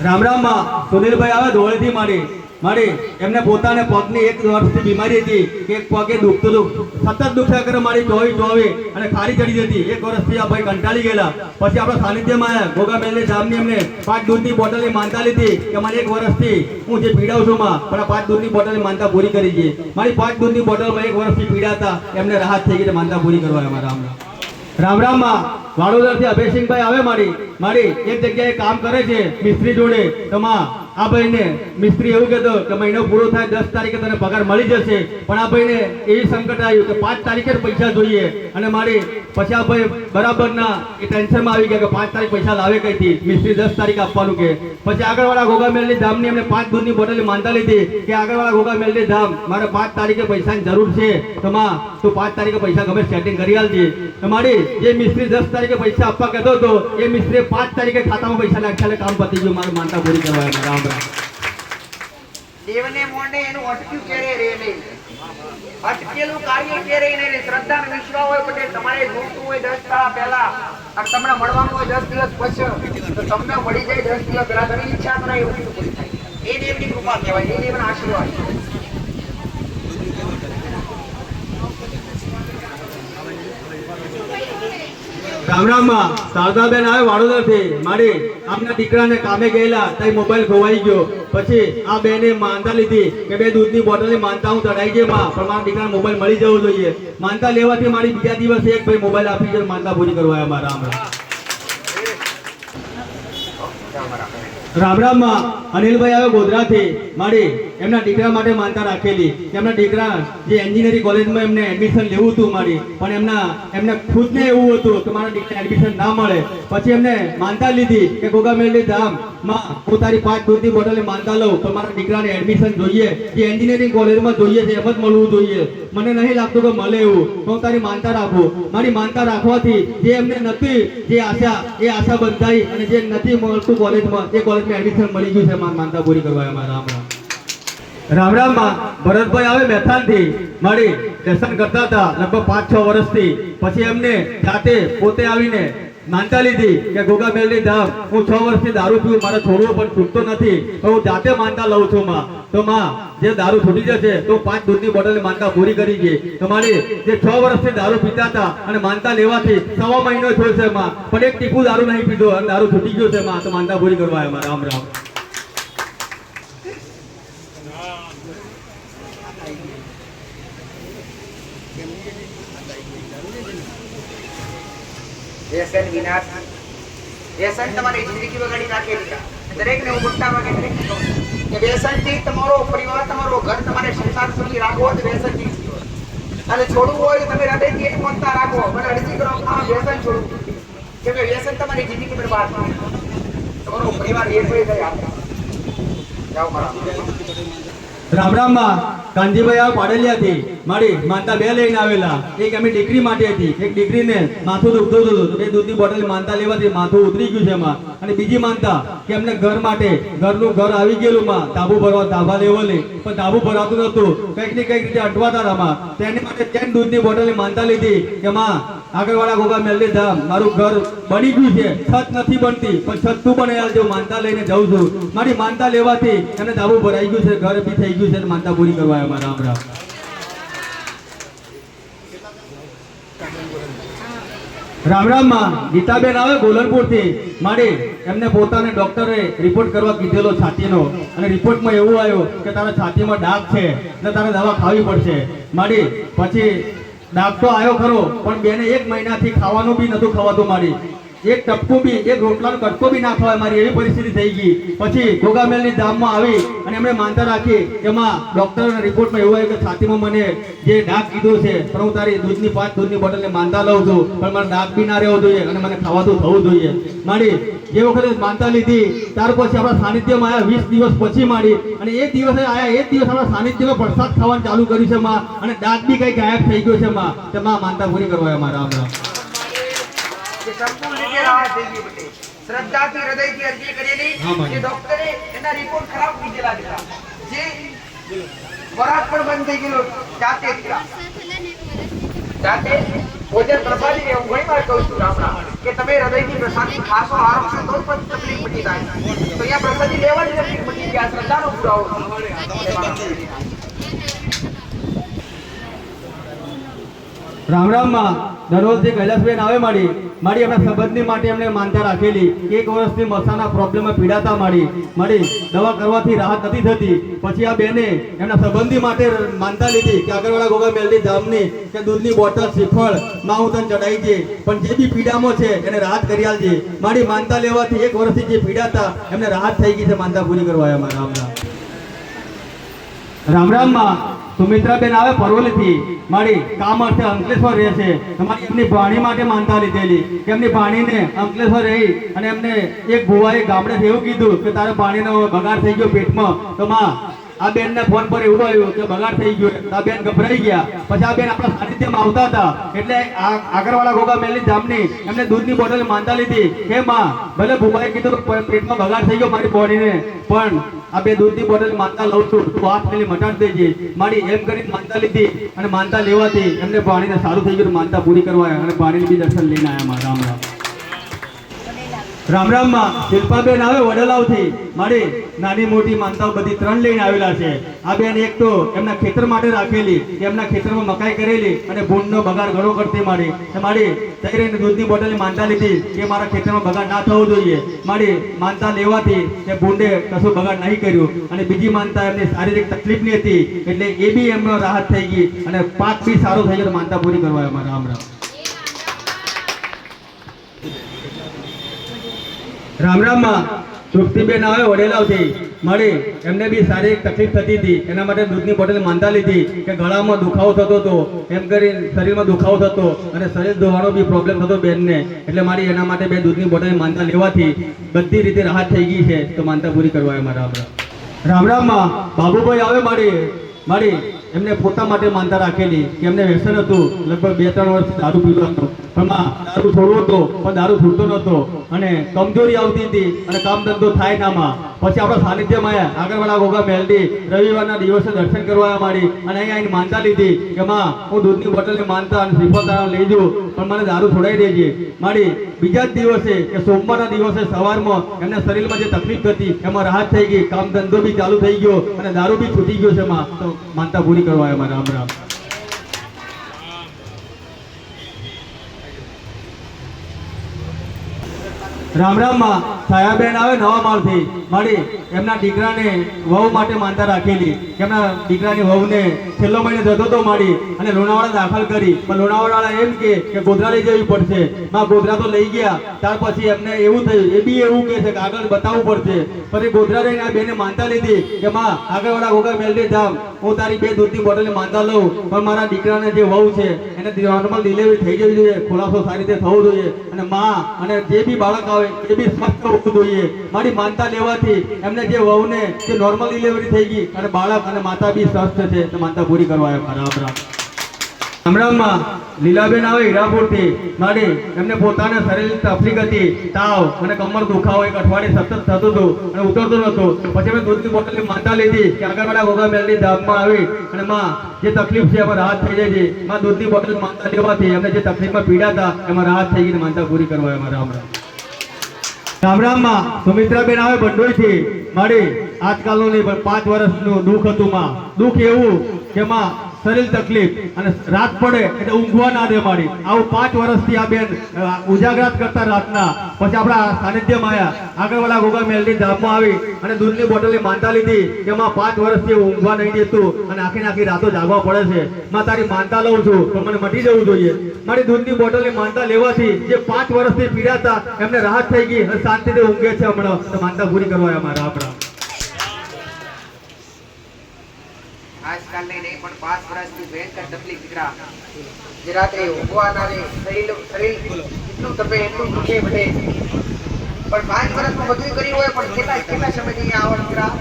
રામ રામ માં સુનિલભાઈ આવે ધોળેથી મારી એમને પોતાને પગની 1 વર્ષથી બીમારી હતી કે એક પગે દુખતું સતત દુખ્યા કરે મારી જોવી અને ખારી ચડી જતી 1 વર્ષથી આ ભાઈ કંટાળી ગયેલા પછી આપણા સાનિધ્યમાં આવ્યા ગોગા મેલની જામની એમને 5 દૂધની બોટલની માનતા લીધી કે મને 1 વર્ષથી હું જે પીડાઉં છું માં પણ આ 5 દૂધની બોટલની માનતા પૂરી કરી છે મારી 5 દૂધની બોટલમાં 1 વર્ષથી પીડાતા એમને રાહત થઈ ગઈ માનતા પૂરી કરવા અમારા રામ રામ માં વાડોદરથી અભયસિંહભાઈ આવે મારી એક જગ્યાએ કામ કરે છે મિસ્ત્રી જોડે તો માં આ ભાઈને મિસ્ત્રી એવું કહેતો કે મહિનો પૂરો થાય 10 તારીખે તને પગાર મળી જશે પણ આ ભાઈને એવી સંકટ આવ્યું કે 5 તારીખે જ પૈસા જોઈએ અને મારી પછી આ ભાઈ બરાબરના એ ટેન્શનમાં આવી ગયા કે 5 તારીખ પૈસા લાવે કઈથી મિસ્ત્રી 10 તારીખ આપવાનું કે પછી આગળવાળા ગોગા મેલની ધામની એમને 5 દૂધની બોટલની માનતા લીધી કે આગળવાળા ગોગા મેલની ધામ મારે 5 તારીખે પૈસાની જરૂર છે તો માં તું 5 તારીખે પૈસા ગમે સેટિંગ કરી આલજે તમારી જે મિસ્ત્રી 10 તારીખે પૈસા આપવા કહેતો હતો એ મિસ્ત્રી 5 તારીખે ખાતામાં પૈસા નાખ્યા કામ પતી ગયું મારું માનતા પૂરી કરવા રામ દેવને મોંડે એનું અટક્યું કેરે રે નહીં અટકેલું કાર્ય કેરે નહીં શ્રદ્ધા અને વિશ્વાસ હોય પટેલ તમારે જોતું હોય 10 દાડા પહેલા અને તમને મળવાનું હોય 10 દિવસ પછી તો તમને મળી જાય 10 દિવસ પહેલા તમારી ઈચ્છા કરાય એવું પૂરી થાય એ દેવની કૃપા કહેવાય એ દેવના આશીર્વાદ રામ રામ માં શારદાબેન આવે વાડોદરથી મારી આપના દીકરાને કામે ગયેલા તઈ મોબાઈલ ખોવાઈ ગયો પછી આ બેને માનતા લીધી કે 2 દૂધની બોટલની માનતા હું ચડાઈ ગઈ માં પણ મારા દીકરાને મોબાઈલ મળી જવો જોઈએ માનતા લેવાથી મારી બીજા દિવસે એક ભાઈ મોબાઈલ આપી છે માનતા પૂરી કરવા મારા રામ રામ માં અનિલભાઈ આવે ગોધરાથી મારી એમના દીકરા માટે માનતા રાખેલી કે એમના દીકરા જે એન્જિનિયરિંગ કોલેજમાં એમને એડમિશન લેવું હતું મારી પણ એમને ખુદને એવું હતું કે મારા દીકરાને એડમિશન ના મળે પછી એમને માનતા લીધી કે ગોગા મેલની ધામમાં હું તારી 5 દૂધની બોટલની માનતા લઉં તો મારા દીકરાને એડમિશન જોઈએ જે એન્જિનિયરિંગ કોલેજમાં જોઈએ છે એમ જ મળવું જોઈએ મને નહીં લાગતું કે મળે એવું તો હું તારી માનતા રાખું મારી માનતા રાખવાથી જે એમને નથી જે આશા એ આશા બંધાઈ અને જે નથી મળતું કોલેજમાં એ કોલેજમાં એડમિશન મળી ગયું છે મારી માનતા પૂરી કરવા અમારા રામ રામ માં ભરતભાઈ આવે મેથાનથી મારી દર્શન કરતા હતા લગભગ 5-6 વર્ષથી પછી એમને જાતે પોતે આવીને માનતા લીધી કે ગોગા મેલની ધામ હું 6 વર્ષથી દારૂ પીવું મારે છોડવું પણ છૂટતો નથી તો હું જાતે માનતા લઉં છું માં તો માં જે દારૂ છૂટી જશે તો 5 દૂધની બોટલની માનતા પૂરી કરી ગઈ તો મારી જે 6 વર્ષથી દારૂ પીતા હતા અને માનતા લેવાથી 1.5 મહિનો થયો છે માં પણ એક ટીપું દારૂ નહીં પીધો અને દારૂ છૂટી ગયો છે માં તો માનતા પૂરી કરવા આવ્યા રામ રામ વ્યસન વિનાશ વ્યસન તમારી જિંદગી બગાડી નાખેલી દરેકને હું મોટામાં કે વ્યસનથી તમારો પરિવાર તમારો ઘર તમારે સંસાર સુખી રાખવો તો વ્યસનથી અને છોડવું હોય તો તમે હૃદયથી એક મનતા રાખો મને અરજી કરો આ વ્યસન છોડવું કેમ કે વ્યસન તમારી જિંદગી બરબાદ કરે તમારો પરિવાર એક હોય જાય જાઓ મારા રામ રામ માં કાંજીભાઈ આ પાડેલિયાથી મારી માનતા 2 લઈને આવેલા એક એમની દીકરી માટે હતી એક દીકરીને માથું દુખતું હતું તો 2 દૂધની બોટલની માનતા લેવાથી માથું ઉતરી ગયું છે એમાં અને બીજી માનતા કે એમને ઘર માટે ઘરનું ઘર આવી ગયેલું માં ધાબુ ભરવા ધાબા લેવલે પણ ધાબુ ભરાતું નતું કંઈક ને કંઈક રીતે અટવાતા હતા તેની માટે 10 દૂધની બોટલની માનતા લીધી કે માં આગળવાળા ગોગા મેલની ધામ મારું ઘર બની ગયું છે છત નથી બનતી પણ છત તું બનાવી આલજો માનતા લઈને જાઉં છું મારી માનતા લેવાથી એમને ધાબુ ભરાઈ ગયું છે ઘર બી થઈ ગયું છે માનતા પૂરી કરવા આવ્યા રામ રામ રામ રામ માં ગીતાબેન આવે ગોલનપુરથી મારી એમને પોતાને ડોક્ટરે રિપોર્ટ કરવા કીધેલો છાતીનો અને રિપોર્ટમાં એવું આવ્યું કે તારા છાતીમાં ડાઘ છે એટલે તારે દવા ખાવી પડશે મારી પછી ડાઘ તો આવ્યો ખરો પણ બેને 1 મહિનાથી ખાવાનું બી નતું ખવાતું મારી એક ટપકું બી એક રોટલાનો કટકો બી ના ખવાય મારી એવી પરિસ્થિતિ થઈ ગઈ પછી ગોગા મેલની ધામમાં આવી અને એમણે માનતા રાખી કે માં ડોક્ટરના રિપોર્ટમાં એવું આવ્યું કે છાતીમાં મને જે ડાઘ કીધું છે પણ હું તારી 5 દૂધની બોટલની માનતા લઉં છું પણ મને ડાઘ બી ના રહેવો જોઈએ અને મને ખાવાતું થવું જોઈએ મારી જે વખતે માનતા લીધી ત્યાર પછી આપણા સાનિધ્યમાં આવ્યા 20 દિવસ પછી મારી અને એ દિવસે આવ્યા એ દિવસ આપણા સાનિધ્યમાં પ્રસાદ ખાવાનું ચાલુ કર્યું છે માં અને ડાઘ બી કઈ ગાયબ થઈ ગયો છે માં તે માં માનતા પૂરી કરવા મારા રામ રામ સંપૂર્ણ રીતે રાહત થઈ ગઈ બટે શ્રદ્ધાથી હૃદયથી અરજી કરેલી જે ડોક્ટરે એના રિપોર્ટ ખરાબ કીધેલા હતા જે વરાત પણ બંધ થઈ ગયેલો જાતે ભોજન પ્રસાદી હું ઘણી વાર કહું છું રામણા કે તમે હૃદયથી પ્રસાદી ખાશો આરોગશો તો પણ તકલીફ પડી જાય તો અહીંયા પ્રસાદી લેવાની નથી મટી ગયા શ્રદ્ધાનો પુરાવો રામ રામ માં દરરોજ કૈલાસબેન આવે માડી એમના સંબંધની માટે એમને માનતા રાખેલી. 1 વર્ષથી મસાના પ્રોબ્લેમમાં પીડાતા માડી દવા કરવાથી રાહત નથી થતી. પછી આ બેને એમના સંબંધી માટે માનતા લીધી કે આગળવાળા ગોગા મેલડી ધામની કે દૂધની બોટલ શ્રીફળ માં હું તને ચડાઈ છે, પણ જે બી પીડામાં છે એને રાહત કરી આલજે. માડી માનતા લેવાથી 1 વર્ષથી જે પીડાતા એમને રાહત થઈ ગઈ છે. માનતા પૂરી કરવા આવ્યા રામ રામ રામ માં સુમિત્રાબેન આવે પરોલીથી મારી કામ અર્થે અંકલેશ્વર રહે છે. તમારી એમની ભાણી માટે માનતા લીધેલી કે એમની ભાણીને અંકલેશ્વર રહી અને એમને એક ભુવાએ ગામડેથી એવું કીધું કે તારા ભાણીનો બગાડ થઈ ગયો પેટમાં. તો માં આ બેનને ફોન પર એવું આવ્યું કે બગાડ થઈ ગયો. આ બેન ગભરાઈ ગયા. પછી આ બેન આપણા સાનિધ્યમાં આવતા હતા એટલે આગળવાળા ગોગા મેલડી ધામની એમને દૂધની બોટલ માનતા લીધી કે માં ભલે ભુવાએ કીધું પેટમાં બગાડ થઈ ગયો મારી બોડીને, પણ આ બે દૂધની બોટલ માનતા લઉં છું, તું હાથ પેલી મટાડી દેજે. મારી એમ કરીને માનતા લીધી અને માનતા લેવાથી એમને ભાણીને સારું થઈ ગયું. માનતા પૂરી કરવા અને ભાણીને બી દર્શન લઈને આવ્યા. રામ રામ માં શિલ્પાબેન આવે વડલાવથી મારી નાની મોટી માનતાઓ બધી 3 લઈને આવેલા છે. આ બેન એક તો એમના ખેતર માટે રાખેલી કે એમના ખેતરમાં મકાઈ કરેલી અને ભૂંડનો બગાડ ઘણો કરતી મારી તૈયારી દૂધની બોટલની માનતા લીધી કે મારા ખેતરમાં બગાડ ના થવો જોઈએ. મારી માનતા લેવાથી કે ભૂંડે કશું બગાડ નહીં કર્યું. અને બીજી માનતા એમની શારીરિક તકલીફની હતી એટલે એ બી એમનો રાહત થઈ ગઈ અને પાક બી સારો થઈ ગયો. માનતા પૂરી કરવા અમારા રામ રામ માં તૃપ્તિબેન આવે વડેલાવથી મળી એમને બી શારીરિક તકલીફ થતી હતી. એના માટે દૂધની બોટલ માનતા લીધી કે ગળામાં દુખાવો થતો હતો, એમ કરી શરીરમાં દુખાવો થતો અને શરીર ધોવાનો બી પ્રોબ્લેમ થતો બેનને. એટલે મારી એના માટે 2 દૂધની બોટલ માનતા લેવાથી બધી રીતે રાહત થઈ ગઈ છે. તો માનતા પૂરી કરવા અમારા રામ માં બાબુભાઈ આવે મારી એમને પોતા માટે માનતા રાખેલી કે એમને વ્યસન હતું. લગભગ 2-3 વર્ષ દારૂ પીતો હતો, પણ દારૂ છોડવો હતો પણ દારૂ છૂટતો નહોતો અને કમજોરી આવતી હતી અને કામ ધંધો થાય નામાં. પછી આપણા સાનિધ્યમાં આવ્યા આગળવાળા ગોગા મેલડી રવિવારના દિવસે દર્શન કરવા માડી અને અહીંયા માનતા લીધી કે માં હું દૂધની બોટલની માનતા અને શ્રીફળ લઈ જઉં, પણ મને દારૂ છોડાઈ દેજે. મારી બીજા જ દિવસે કે સોમવારના દિવસે સવારમાં એમના શરીરમાં જે તકલીફ હતી એમાં રાહત થઈ ગઈ. કામ ધંધો બી ચાલુ થઈ ગયો અને દારૂ બી છૂટી ગયો છે. માં તો માનતા પૂરી કરવા આવ્યા રામ રામ માં છાયાબેન આવે નવા માળથી મારી એમના દીકરાને વહુ માટે માનતા રાખેલી કે એમના દીકરાની વહુને છેલ્લો મહિને જતો તો માડી અને લોણાવાડા દાખલ કરી, પણ લોણાવાડા એમ કે ગોધરા લઈ જવી પડશે. માં ગોધરા તો લઈ ગયા. ત્યાર પછી એમને એવું થયું, એ બી એવું કહે છે કે આગળ બતાવવું પડશે. પછી ગોધરા રહીને આ બેને માનતા લીધી કે માં આગળવાળા ગોગા મેલડી ધામ હું તારી 2 દૂધની બોટલની માનતા લઉં, પણ મારા દીકરાને જે વહુ છે એને નોર્મલ ડિલિવરી થઈ જવી જોઈએ, ખુલાસો સારી રીતે થવો જોઈએ અને માં અને જે બી બાળક આવે એ બી સ્વસ્થ હોવું જોઈએ. મારી માનતા લેવાથી એમને જે વહુને જે નોર્મલ ડિલિવરી થઈ ગઈ અને બાળક અને માતા બી સ્વસ્થ છે. તો માનતા પૂરી કરવા આવ્યા રામ માં લીલાબેન આવે હીરાપુરથી મારી એમને પોતાના શરીરની તકલીફ હતી, તાવ અને કમર દુખાવો 1 અઠવાડિયે સતત થતું હતું અને ઉતરતું નહોતું. પછી મેં દૂધની બોટલની માનતા લીધી કે આગળવાળા ગોગા મેલડી ધામમાં આવી અને માં જે તકલીફ છે એમાં રાહત થઈ જાય છે. માં દૂધની બોટલ માનતા લેવાથી એમને જે તકલીફમાં પીડા હતા એમાં રાહત થઈ ગઈ. માનતા પૂરી કરવા આવ્યા રામ માં સુમિત્રાબેન આવે બંડોઈથી મારી આજકાલનું નહીં પણ 5 વર્ષનું દુઃખ હતું. માં દુઃખ એવું કે માં શરીર તકલીફ અને રાત પડે એટલે ઊંઘવા ના દે માડી. આવું 5 વર્ષથી આ બેન ઉજાગરાત કરતા રાતના. પછી આપણા સાનિધ્યમાં આવ્યા આગળવાળા ગોગા મેલડી ધામમાં આવી અને દૂધની બોટલની માનતા લીધી કે માં 5 વર્ષથી ઊંઘવા નહીં દેતું અને આખી રાતો જાગવા પડે છે. માં તારી માનતા લઉં છું તો મને મટી જવું જોઈએ. મારી દૂધની બોટલની માનતા લેવાથી જે 5 વર્ષથી પીડાતા એમને રાહત થઈ ગઈ અને શાંતિથી ઊંઘે છે હમણાં. તો માનતા પૂરી કરવા અમારા આપણા આજકાલ નહીં પણ 5 વર્ષથી ભયંકર તકલીફ દીકરા જે રાત્રે ઊંઘવાના ને શરીર એટલું તપે એટલું દુખે બધે. પણ 5 વર્ષમાં બધું કર્યું હોય પણ કેટલા સમયથી અહીંયા આવો દીકરા?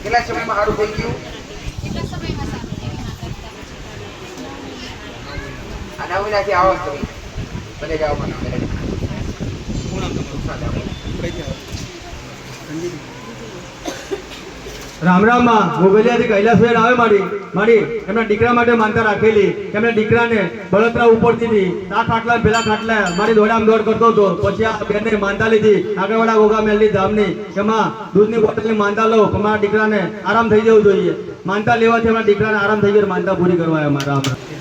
કેટલા સમયમાં સારું થઈ ગયું? આ નવીનાથી આવો તમે ભલે જાઓ મને રામ રામ માં મોગલિયાથી કૈલાસભાઈ આવે મારી એમના દીકરા માટે માનતા રાખેલી કે એમના દીકરાને બળતરા ઉપરથી હતી આ ખાટલા પેલા ખાટલા મારી દોડામ દોડ કરતો હતો પછી આ બેનને માનતા લીધી આગળવાળા ગોગા મેલની ધામની એમાં દૂધની બોટલની માનતા લો કે મારા દીકરાને આરામ થઈ જવું જોઈએ માનતા લેવાથી એમના દીકરાને આરામ થઈ ગયો માનતા પૂરી કરવા અમારા રામ રામ